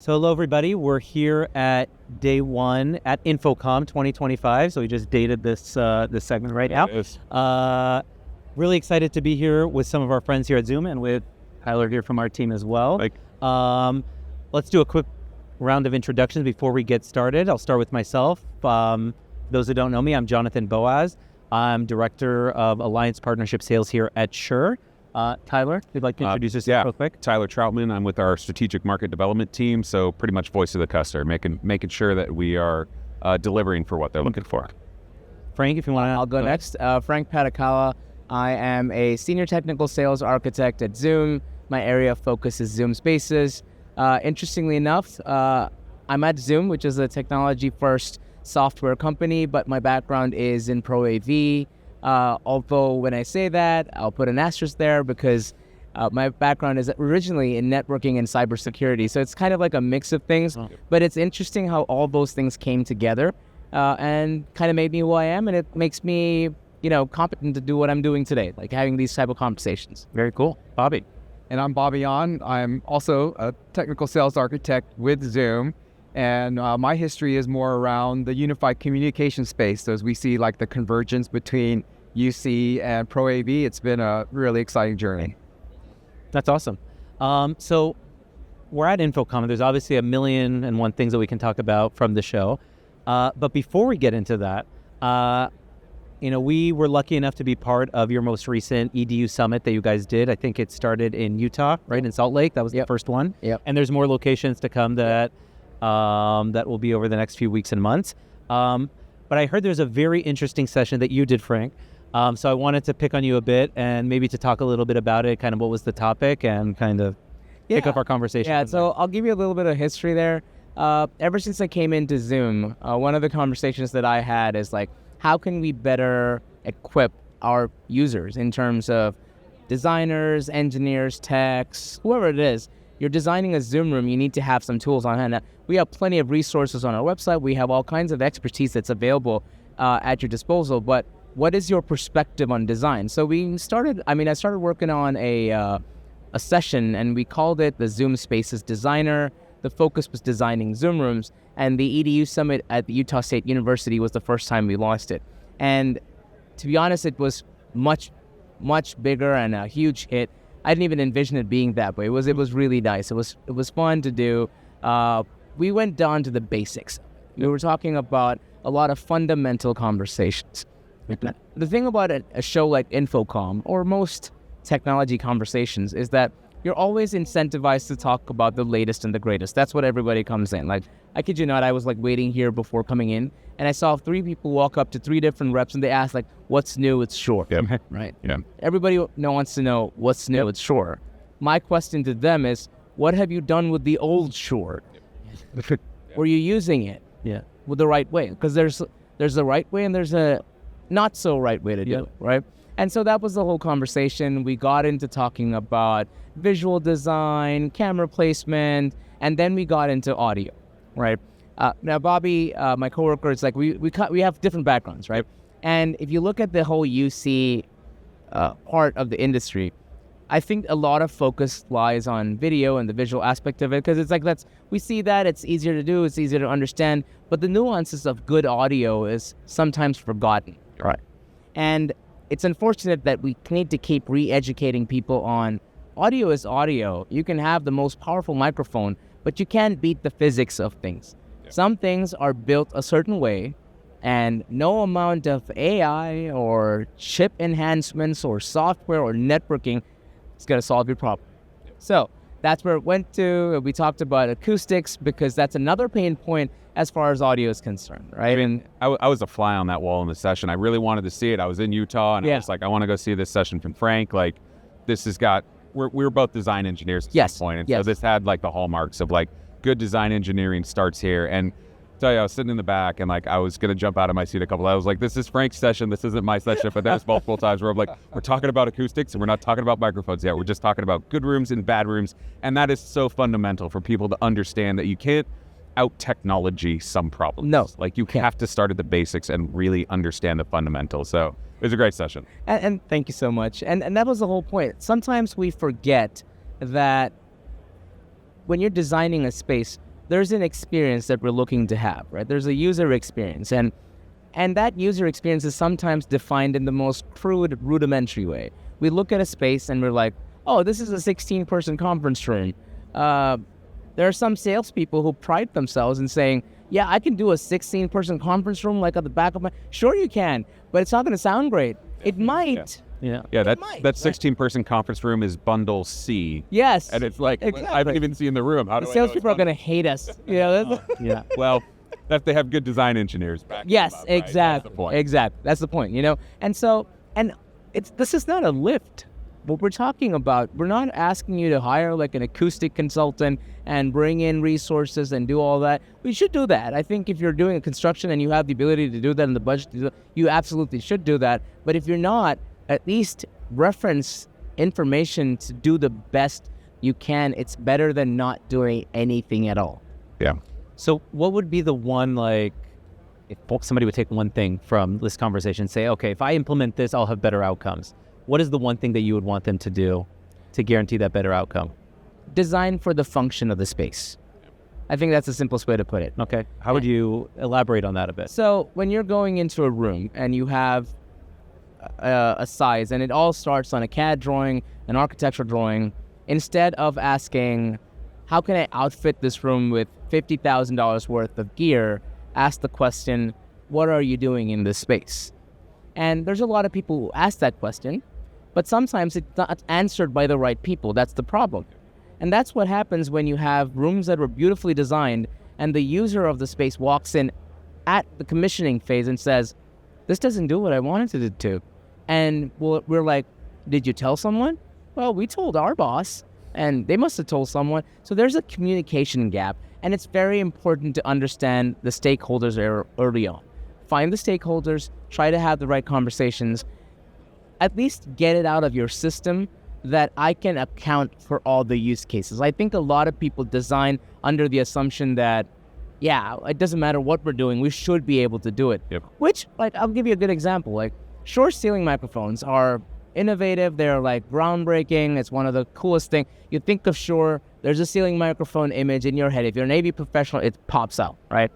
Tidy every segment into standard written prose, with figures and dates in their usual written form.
So hello, everybody. We're here at day one at InfoComm 2025. So we just dated this segment right now. It is. Really excited to be here with some of our friends here at Zoom and with Tyler here from our team as well. Let's do a quick round of introductions before we get started. I'll start with myself. Those who don't know me, I'm Jonathan Boaz. I'm Director of Alliance Partnership Sales here at Shure. Tyler, if you'd like to introduce yourself real quick. Tyler Troutman. I'm with our strategic market development team, so pretty much voice of the customer, making sure that we are delivering for what they're looking for. Frank, if you want to. I'll go next. Frank Padikkala. I am a senior technical sales architect at Zoom. My area of focus is Zoom Spaces. Interestingly enough, I'm at Zoom, which is a technology-first software company, but my background is in Pro AV. Although when I say that, I'll put an asterisk there because my background is originally in networking and cybersecurity. So it's kind of like a mix of things, but it's interesting how all those things came together and kind of made me who I am. And it makes me, competent to do what I'm doing today, like having these type of conversations. Very cool. Bobby. And I'm Bobby Ahn. I'm also a technical sales architect with Zoom. And my history is more around the unified communication space. So as we see like the convergence between UC and Pro AV, it's been a really exciting journey. That's awesome. So we're at InfoComm. There's obviously a million and one things that we can talk about from the show. But before we get into that, we were lucky enough to be part of your most recent EDU Summit that you guys did. I think it started in Utah, right? In Salt Lake. That was the first one. Yep. And there's more locations to come that will be over the next few weeks and months. But I heard there's a very interesting session that you did, Frank. So I wanted to pick on you a bit and maybe to talk a little bit about it, kind of what was the topic and kind of pick up our conversation. Yeah, so I'll give you a little bit of history there. Ever since I came into Zoom, one of the conversations that I had is like, how can we better equip our users in terms of designers, engineers, techs, whoever it is. You're designing a Zoom room, you need to have some tools on hand. Now, we have plenty of resources on our website. We have all kinds of expertise that's available at your disposal, but what is your perspective on design? So I started working on a session and we called it the Zoom Spaces Designer. The focus was designing Zoom rooms, and the EDU Summit at the Utah State University was the first time we launched it. And to be honest, it was much, much bigger and a huge hit. I didn't even envision it being that way. It was really nice. It was fun to do. We went down to the basics. We were talking about a lot of fundamental conversations. The thing about a show like InfoComm or most technology conversations is that you're always incentivized to talk about the latest and the greatest. That's what everybody comes in. Like, I kid you not, I was like waiting here before coming in, and I saw 3 people walk up to 3 different reps, and they asked like, "What's new with Shure?" Yep. Right? Yeah. Everybody wants to know what's new with Shure. My question to them is, what have you done with the old Shure? Were you using it? Yeah. With the right way? Because there's a right way and there's a not so right way to do it, right? And so that was the whole conversation. We got into talking about visual design, camera placement, and then we got into audio, right? Now, Bobby, my coworker, it's like we have different backgrounds, right? And if you look at the whole UC part of the industry, I think a lot of focus lies on video and the visual aspect of it, because it's like we see that, it's easier to do, it's easier to understand, but the nuances of good audio is sometimes forgotten. Right. And it's unfortunate that we need to keep re-educating people on audio is audio. You can have the most powerful microphone, but you can't beat the physics of things. Yeah. Some things are built a certain way, and no amount of AI or chip enhancements or software or networking is going to solve your problem. Yeah. So that's where it went to. We talked about acoustics because that's another pain point as far as audio is concerned, right? I mean, I was a fly on that wall in the session. I really wanted to see it. I was in Utah, and I was like, I want to go see this session from Frank. Like, this has got, we were both design engineers at some point, and so this had like the hallmarks of like good design engineering starts here. And I tell you, I was sitting in the back, and like I was gonna jump out of my seat a couple. I was like, this is Frank's session. This isn't my session. But there's multiple times where I'm like, we're talking about acoustics, and we're not talking about microphones yet. We're just talking about good rooms and bad rooms, and that is so fundamental for people to understand that you can't out technology some problems. No. Like you have to start at the basics and really understand the fundamentals. So it was a great session. And thank you so much. And that was the whole point. Sometimes we forget that when you're designing a space, there's an experience that we're looking to have, right? There's a user experience, and that user experience is sometimes defined in the most crude, rudimentary way. We look at a space and we're like, oh, this is a 16-person conference room. There are some salespeople who pride themselves in saying, yeah, I can do a 16-person conference room like at the back of my... Sure you can, but it's not going to sound great. It might. Yeah, that 16-person conference room is bundle C. Yes. And it's like, exactly. I haven't even seen the room. How do the salespeople are going to hate us. You know? Yeah. Well, that they have good design engineers back. Yes, them up, right? exactly. That's the point. Exactly. That's the point, you know? This is not a lift. What we're talking about, we're not asking you to hire like an acoustic consultant and bring in resources and do all that. We should do that. I think if you're doing a construction and you have the ability to do that and the budget to do that, you absolutely should do that. But if you're not, at least reference information to do the best you can. It's better than not doing anything at all. Yeah. So what would be the one, like, if somebody would take one thing from this conversation and say, okay, if I implement this, I'll have better outcomes. What is the one thing that you would want them to do to guarantee that better outcome? Design for the function of the space. I think that's the simplest way to put it. Okay. How would you elaborate on that a bit? So when you're going into a room and you have a size, and it all starts on a CAD drawing, an architectural drawing, instead of asking, how can I outfit this room with $50,000 worth of gear, ask the question, what are you doing in this space? And there's a lot of people who ask that question, but sometimes it's not answered by the right people. That's the problem. And that's what happens when you have rooms that were beautifully designed and the user of the space walks in at the commissioning phase and says, this doesn't do what I wanted it to. And we're like, did you tell someone? Well, we told our boss, and they must have told someone. So there's a communication gap, and it's very important to understand the stakeholders early on. Find the stakeholders, try to have the right conversations, at least get it out of your system that I can account for all the use cases. I think a lot of people design under the assumption that, yeah, it doesn't matter what we're doing, we should be able to do it. Yep. Which, like, I'll give you a good example. Like, Shure ceiling microphones are innovative. They're like groundbreaking. It's one of the coolest things. You think of Shure, there's a ceiling microphone image in your head. If you're an AV professional, it pops out, right?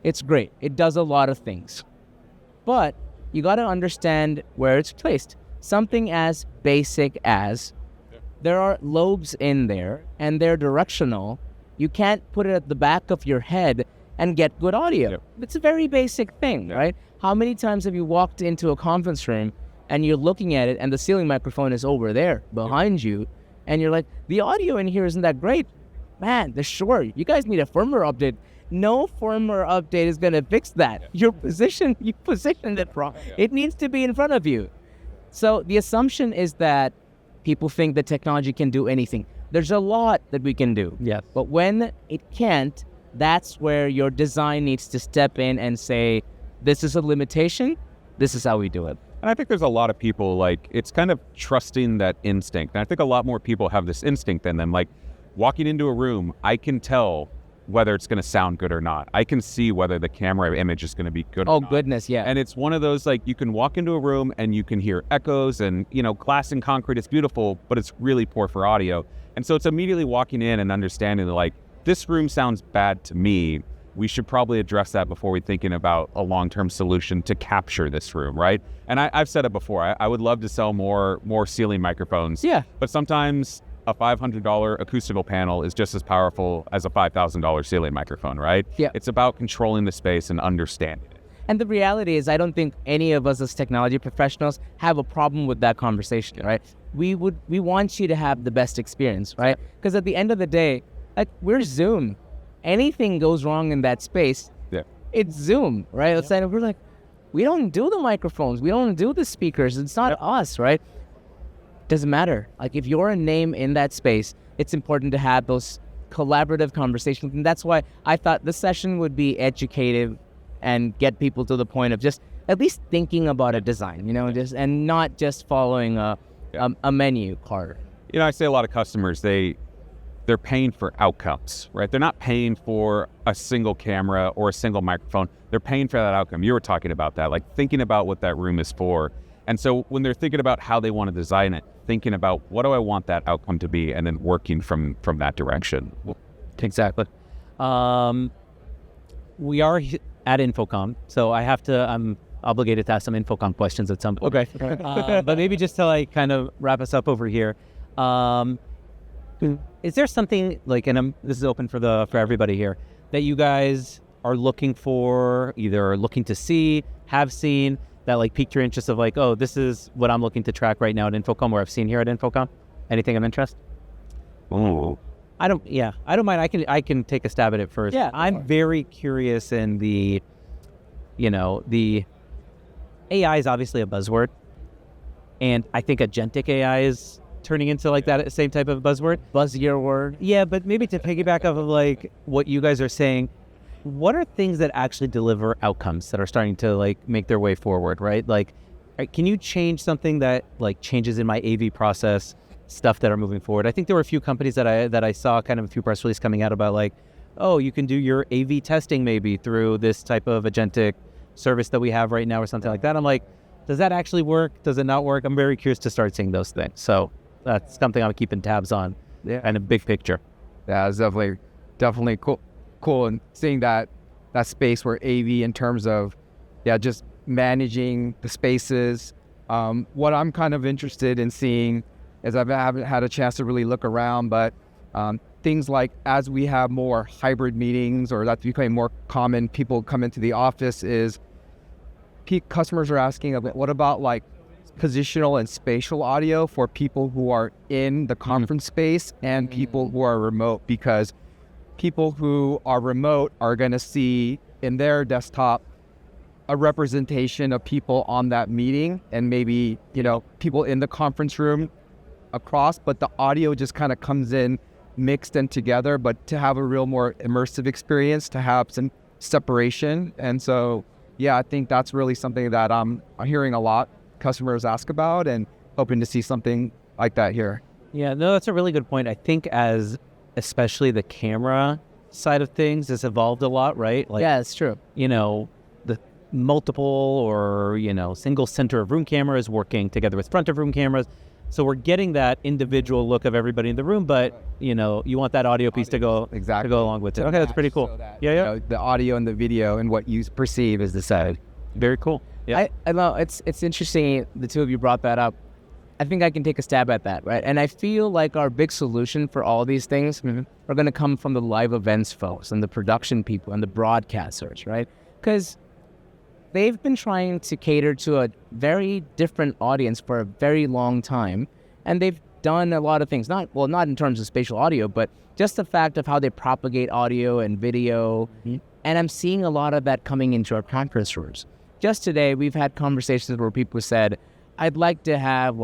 It's great. It does a lot of things. But you got to understand where it's placed. Something as basic as there are lobes in there and they're directional. You can't put it at the back of your head and get good audio. Yep. It's a very basic thing, right? How many times have you walked into a conference room and you're looking at it and the ceiling microphone is over there behind you and you're like, the audio in here isn't that great. Man, the Shure, you guys need a firmware update. No firmware update is going to fix that. You positioned it wrong. It needs to be in front of you. So the assumption is that people think that technology can do anything. There's a lot that we can do. Yes. But when it can't, that's where your design needs to step in and say, this is a limitation, this is how we do it. And I think there's a lot of people, like, it's kind of trusting that instinct. And I think a lot more people have this instinct in them. Like, walking into a room, I can tell whether it's going to sound good or not. I can see whether the camera image is going to be good or not. Oh, goodness, yeah. And it's one of those, like, you can walk into a room and you can hear echoes and, you know, glass and concrete, it's beautiful, but it's really poor for audio. And so it's immediately walking in and understanding that, like, this room sounds bad to me. We should probably address that before we're thinking about a long-term solution to capture this room, right? And I've said it before. I would love to sell more ceiling microphones. Yeah. But sometimes a $500 acoustical panel is just as powerful as a $5,000 ceiling microphone, right? Yeah. It's about controlling the space and understanding it. And the reality is, I don't think any of us as technology professionals have a problem with that conversation, right? We want you to have the best experience, right? Because at the end of the day, like, we're Zoom. Anything goes wrong in that space, it's Zoom, right? It's like, we're like, we don't do the microphones, we don't do the speakers, it's not us, right? Doesn't matter. Like, if you're a name in that space, it's important to have those collaborative conversations. And that's why I thought this session would be educative and get people to the point of just at least thinking about a design, you know, just and not just following a menu card. You know, I say a lot of customers, they're paying for outcomes, right? They're not paying for a single camera or a single microphone. They're paying for that outcome. You were talking about that, like thinking about what that room is for. And so when they're thinking about how they want to design it, thinking about what do I want that outcome to be, and then working from that direction. Exactly. We are at InfoComm, so I'm obligated to ask some InfoComm questions at some point. Okay. But maybe just to like kind of wrap us up over here, is there something like, and this is open for everybody here, that you guys are looking for, either looking to see, have seen, that like piqued your interest of like, oh, this is what I'm looking to track right now at InfoComm, or I've seen here at InfoComm? Anything of interest? Oh. I don't mind. I can take a stab at it first. Yeah. I'm very curious in the AI is obviously a buzzword, and I think agentic AI is turning into like that same type of buzzword. Buzzier word. Yeah, but maybe to piggyback off of like what you guys are saying, what are things that actually deliver outcomes that are starting to like make their way forward, right? Like, can you change something that like changes in my AV process, stuff that are moving forward? I think there were a few companies that I saw kind of a few press releases coming out about like, oh, you can do your AV testing maybe through this type of agentic service that we have right now or something like that. I'm like, does that actually work? Does it not work? I'm very curious to start seeing those things. So that's something I'm keeping tabs on. Yeah. And a big picture. Yeah, it's definitely cool. And seeing that space where AV in terms of, just managing the spaces. What I'm kind of interested in seeing is I haven't had a chance to really look around, but things like as we have more hybrid meetings, or that's becoming more common, people come into the office, is customers are asking, what about like positional and spatial audio for people who are in the conference space and people who are remote? Because people who are remote are going to see in their desktop a representation of people on that meeting, and maybe, people in the conference room across, but the audio just kind of comes in mixed and together. But to have a real more immersive experience, to have some separation. And so, I think that's really something that I'm hearing a lot customers ask about, and hoping to see something like that here. Yeah, no, that's a really good point. I think especially the camera side of things has evolved a lot, right? Like, yeah, it's true. The multiple or, single center of room cameras working together with front of room cameras. So we're getting that individual look of everybody in the room, but, you want that audio piece to go along with it. Okay, that's pretty cool. So that, yeah. The audio and the video and what you perceive is the side. Very cool. Yeah. I know it's interesting the two of you brought that up. I think I can take a stab at that, right? And I feel like our big solution for all these things are going to come from the live events folks and the production people and the broadcasters, right? Because they've been trying to cater to a very different audience for a very long time, and they've done a lot of things. Not in terms of spatial audio, but just the fact of how they propagate audio and video. And I'm seeing a lot of that coming into our conference rooms. Just today, we've had conversations where people said, I'd like to have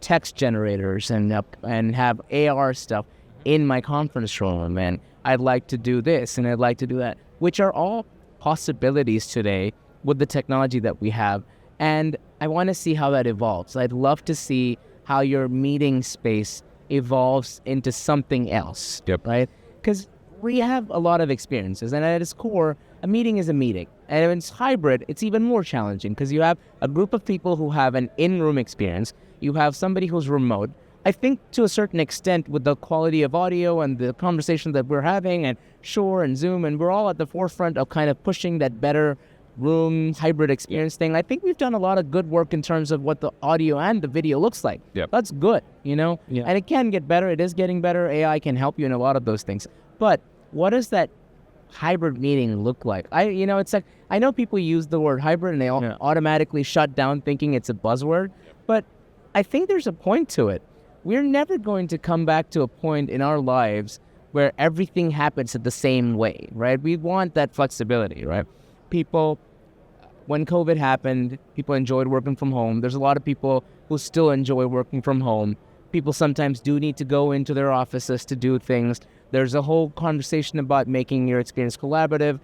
text generators and have AR stuff in my conference room, and I'd like to do this and I'd like to do that, which are all possibilities today with the technology that we have. And I want to see how that evolves. I'd love to see how your meeting space evolves into something else, right? Because we have a lot of experiences, and at its core, a meeting is a meeting. And when it's hybrid, it's even more challenging because you have a group of people who have an in-room experience. You have somebody who's remote. I think to a certain extent with the quality of audio and the conversation that we're having, and Shure and Zoom, and we're all at the forefront of kind of pushing that better room hybrid experience thing. I think we've done a lot of good work in terms of what the audio and the video looks like. That's good, Yeah. And it can get better. It is getting better. AI can help you in a lot of those things. But what does that hybrid meeting look like? It's like, I know people use the word hybrid and they all automatically shut down thinking it's a buzzword, but I think there's a point to it. We're never going to come back to a point in our lives where everything happens the same way, right? We want that flexibility, right? People, when COVID happened, people enjoyed working from home. There's a lot of people who still enjoy working from home. People sometimes do need to go into their offices to do things. There's a whole conversation about making your experience collaborative.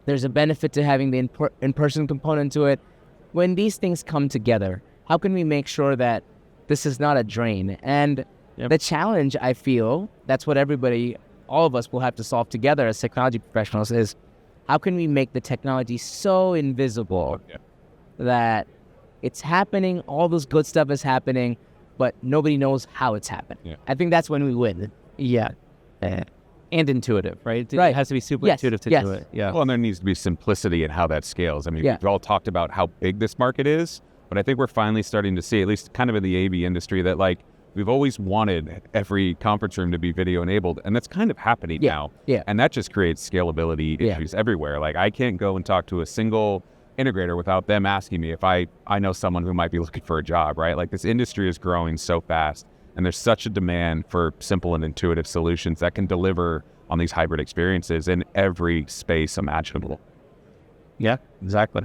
There's a benefit to having the in-person component to it. When these things come together, how can we make sure that this is not a drain? And the challenge, I feel, that's what all of us will have to solve together as technology professionals, is how can we make the technology so invisible that it's happening, all this good stuff is happening, but nobody knows how it's happening. I think that's when we win. and intuitive, right? Right. It has to be super intuitive to do it. Yeah. Well, and there needs to be simplicity in how that scales. I mean, we've all talked about how big this market is, but I think we're finally starting to see, at least kind of in the AV industry, that like we've always wanted every conference room to be video enabled, and that's kind of happening now. Yeah. And that just creates scalability issues everywhere. Like I can't go and talk to a single integrator without them asking me if I know someone who might be looking for a job, right? Like this industry is growing so fast, and there's such a demand for simple and intuitive solutions that can deliver on these hybrid experiences in every space imaginable. Yeah, exactly.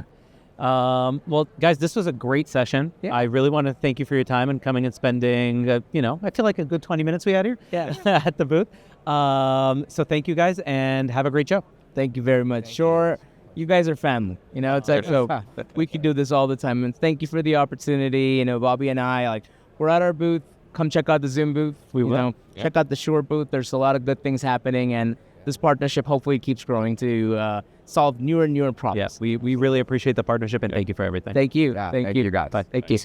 Well, guys, this was a great session. I really want to thank you for your time and coming and spending, I feel like a good 20 minutes we had here at the booth. So thank you guys and have a great show. Thank you very much. Sure. You guys are family, it's like, so we could do this all the time. And thank you for the opportunity. Bobby and I, like, we're at our booth. Come check out the Zoom booth. We will. Check out the Shure booth. There's a lot of good things happening, and this partnership hopefully keeps growing to solve newer and newer problems. Yes, we really appreciate the partnership, and thank you for everything. Thank you. Thank you, guys. Bye. Thank you.